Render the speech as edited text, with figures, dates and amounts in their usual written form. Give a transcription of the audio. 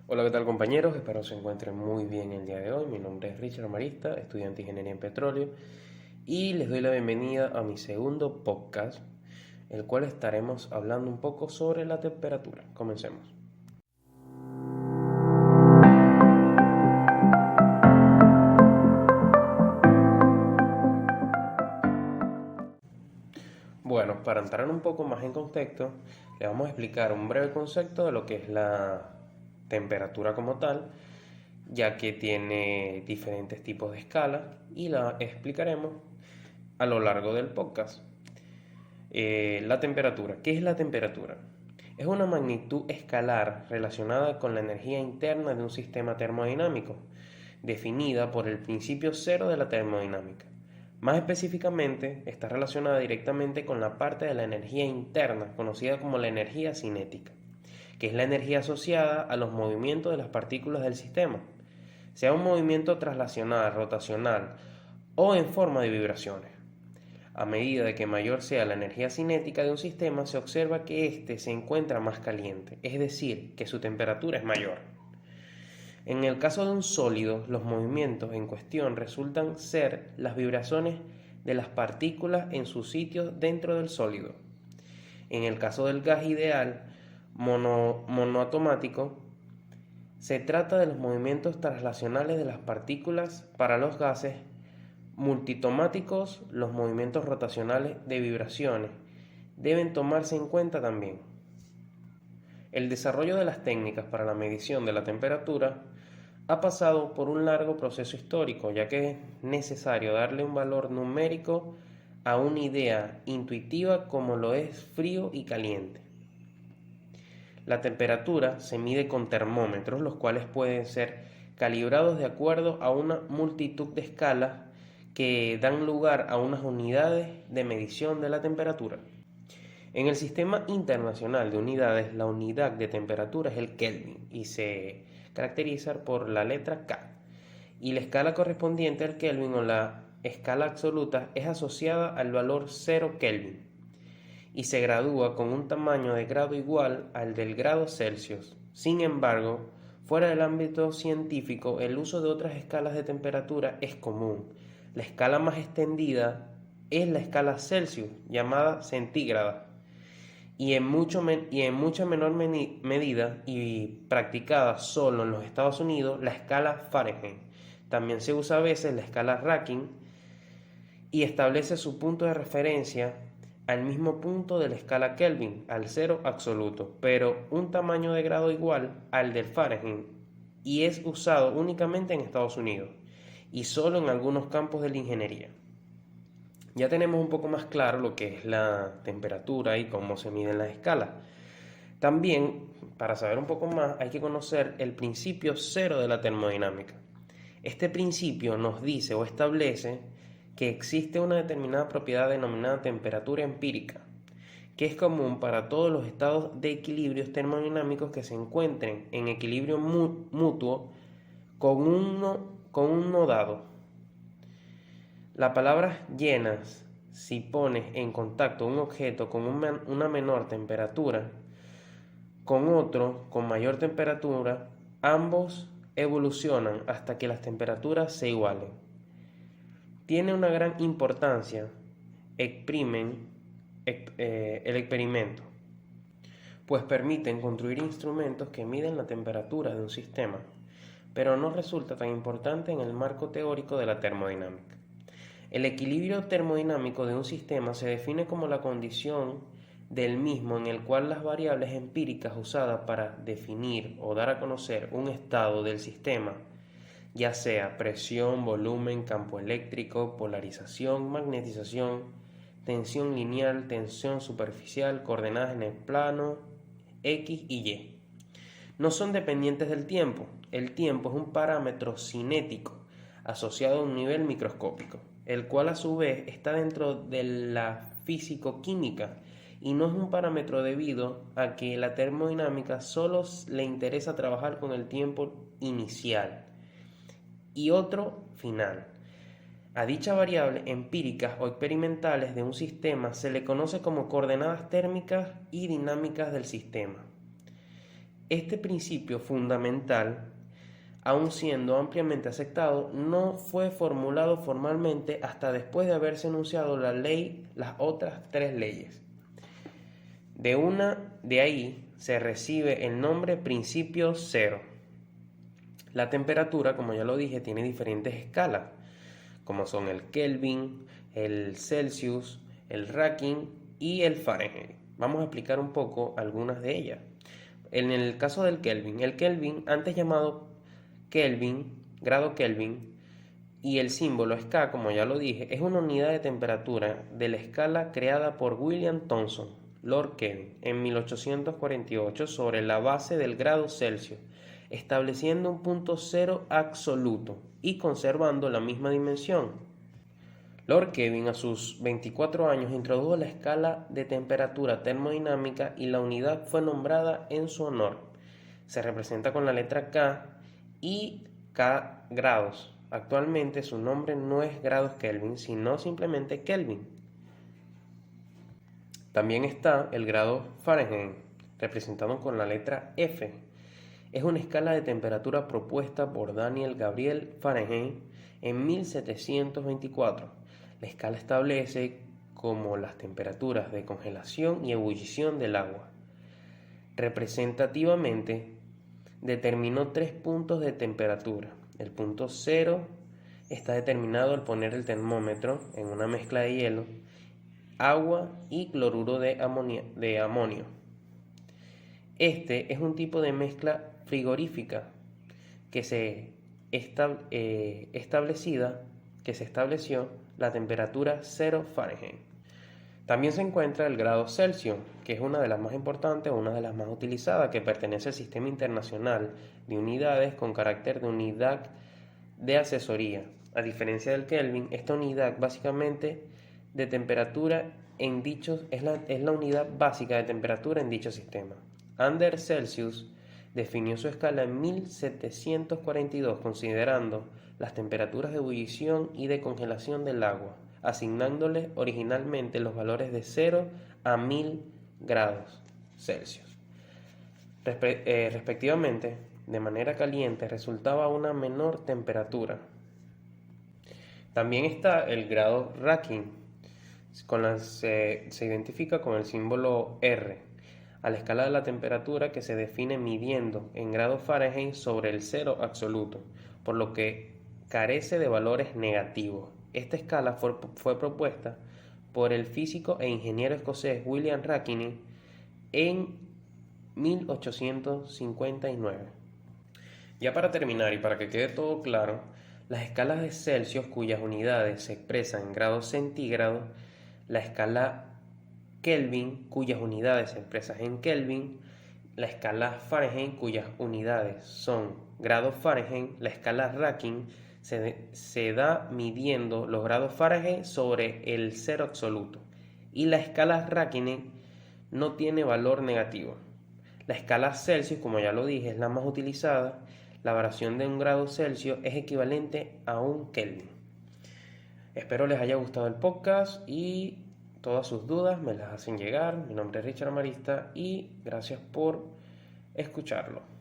Hola, ¿qué tal compañeros? Espero se encuentren muy bien el día de hoy. Mi nombre es Richard Marista, estudiante de Ingeniería en Petróleo, y les doy la bienvenida a mi segundo podcast, el cual estaremos hablando un poco sobre la temperatura. Comencemos. Bueno, para entrar un poco más en contexto, les vamos a explicar un breve concepto de lo que es la temperatura como tal, ya que tiene diferentes tipos de escalas y la explicaremos a lo largo del podcast. La temperatura. ¿Qué es la temperatura? Es una magnitud escalar relacionada con la energía interna de un sistema termodinámico, definida por el principio cero de la termodinámica. Más específicamente, está relacionada directamente con la parte de la energía interna, conocida como la energía cinética, que es la energía asociada a los movimientos de las partículas del sistema, sea un movimiento traslacional, rotacional o en forma de vibraciones. A medida de que mayor sea la energía cinética de un sistema, se observa que éste se encuentra más caliente, es decir, que su temperatura es mayor. En el caso de un sólido, los movimientos en cuestión resultan ser las vibraciones de las partículas en su sitio dentro del sólido. En el caso del gas ideal monoatomático, se trata de los movimientos traslacionales de las partículas. Para los gases multitomáticos, los movimientos rotacionales de vibraciones deben tomarse en cuenta también. El desarrollo de las técnicas para la medición de la temperatura ha pasado por un largo proceso histórico, ya que es necesario darle un valor numérico a una idea intuitiva como lo es frío y caliente. La temperatura se mide con termómetros, los cuales pueden ser calibrados de acuerdo a una multitud de escalas que dan lugar a unas unidades de medición de la temperatura. En el sistema internacional de unidades, la unidad de temperatura es el Kelvin y se caracteriza por la letra K. Y la escala correspondiente al Kelvin o la escala absoluta es asociada al valor 0 Kelvin y se gradúa con un tamaño de grado igual al del grado Celsius. Sin embargo, fuera del ámbito científico, el uso de otras escalas de temperatura es común. La escala más extendida es la escala Celsius, llamada centígrada, y en mucha menor medida y practicada solo en los Estados Unidos, la escala Fahrenheit. También se usa a veces la escala Rankine y establece su punto de referencia al mismo punto de la escala Kelvin, al cero absoluto, pero un tamaño de grado igual al del Fahrenheit, y es usado únicamente en Estados Unidos y solo en algunos campos de la ingeniería. Ya tenemos un poco más claro lo que es la temperatura y cómo se miden las escalas. También, para saber un poco más, hay que conocer el principio cero de la termodinámica. Este principio nos dice o establece que existe una determinada propiedad denominada temperatura empírica, que es común para todos los estados de equilibrios termodinámicos que se encuentren en equilibrio mutuo con uno dado. La palabra llenas, si pones en contacto un objeto con una menor temperatura con otro con mayor temperatura, ambos evolucionan hasta que las temperaturas se igualen. Tiene una gran importancia el experimento, pues permiten construir instrumentos que miden la temperatura de un sistema, pero no resulta tan importante en el marco teórico de la termodinámica. El equilibrio termodinámico de un sistema se define como la condición del mismo en el cual las variables empíricas usadas para definir o dar a conocer un estado del sistema, ya sea presión, volumen, campo eléctrico, polarización, magnetización, tensión lineal, tensión superficial, coordenadas en el plano X y Y, no son dependientes del tiempo. El tiempo es un parámetro cinético asociado a un nivel microscópico, el cual a su vez está dentro de la físico-química y no es un parámetro debido a que la termodinámica solo le interesa trabajar con el tiempo inicial y otro final. A dicha variable empíricas o experimentales de un sistema se le conoce como coordenadas térmicas y dinámicas del sistema. Este principio fundamental, aun siendo ampliamente aceptado, no fue formulado formalmente hasta después de haberse enunciado las otras tres leyes. De ahí se recibe el nombre principio cero. La temperatura, como ya lo dije, tiene diferentes escalas, como son el Kelvin, el Celsius, el Rankine y el Fahrenheit. Vamos a explicar un poco algunas de ellas. En el caso del Kelvin, el Kelvin, antes llamado Kelvin, grado Kelvin, y el símbolo es K, como ya lo dije, es una unidad de temperatura de la escala creada por William Thomson, Lord Kelvin, en 1848 sobre la base del grado Celsius, estableciendo un punto cero absoluto y conservando la misma dimensión. Lord Kelvin a sus 24 años introdujo la escala de temperatura termodinámica y la unidad fue nombrada en su honor. Se representa con la letra K y K grados. Actualmente su nombre no es grados Kelvin, sino simplemente Kelvin. También está el grado Fahrenheit, representado con la letra F. Es una escala de temperatura propuesta por Daniel Gabriel Fahrenheit en 1724. La escala establece como las temperaturas de congelación y ebullición del agua. Representativamente, determinó 3 puntos de temperatura. El punto 0 está determinado al poner el termómetro en una mezcla de hielo, agua y cloruro de amonio. Este es un tipo de mezcla frigorífica que se estableció la temperatura 0 Fahrenheit. También se encuentra el grado Celsius, que es una de las más importantes o una de las más utilizadas, que pertenece al Sistema Internacional de Unidades con carácter de unidad de asesoría. A diferencia del Kelvin, esta unidad básicamente de temperatura es la unidad básica de temperatura en dicho sistema. Anders Celsius definió su escala en 1742 considerando las temperaturas de ebullición y de congelación del agua, asignándole originalmente los valores de 0 a 1000 grados Celsius. Respectivamente, de manera caliente resultaba una menor temperatura. También está el grado Rankine, se identifica con el símbolo R, a la escala de la temperatura que se define midiendo en grados Fahrenheit sobre el cero absoluto, por lo que carece de valores negativos. Esta escala fue propuesta por el físico e ingeniero escocés William Rankine en 1859. Ya para terminar y para que quede todo claro, las escalas de Celsius cuyas unidades se expresan en grados centígrados, la escala Kelvin cuyas unidades se expresan en Kelvin, la escala Fahrenheit cuyas unidades son grados Fahrenheit, la escala Rankine se da midiendo los grados Fahrenheit sobre el cero absoluto y la escala Rankine no tiene valor negativo. La escala Celsius, como ya lo dije, es la más utilizada. La variación de un grado Celsius es equivalente a un Kelvin. Espero les haya gustado el podcast y todas sus dudas me las hacen llegar. Mi nombre es Richard Marista y gracias por escucharlo.